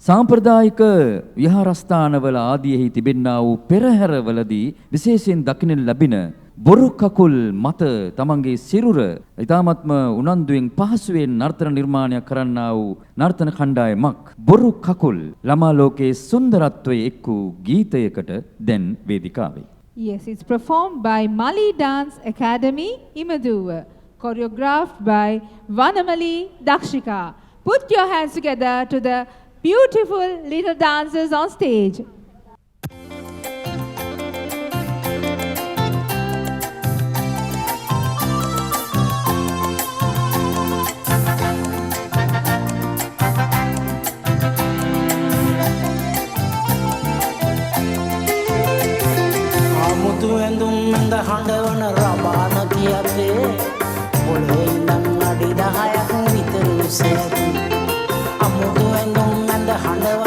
සාම්ප්‍රදායික විහාරස්ථානවල ආදීෙහි තිබෙන්නා වූ පෙරහැරවලදී විශේෂයෙන් දකින්න ලැබෙන බොරු කකුල් මත තමන්ගේ සිරුර ඊ타ත්ම උනන්දුවෙන් පහසුවෙන් නර්තන නිර්මාණයක් කරන්නා වූ නර්තන කණ්ඩායමක් බොරු කකුල් ළමා ලෝකයේ සුන්දරත්වයේ එක් වූ ගීතයකට දැන් වේදිකාවේ. Yes, it's performed by Mali Dance Academy, Imaduwa, choreographed by Vanamali Dakshika. Put your hands together to the beautiful little dancers on stage. the හඬවන රබාන කියතේ පොළේ ඉඳන් අඩි 10ක් විතර උස ඇති අමුතු ඇඳුම් මැද හඬව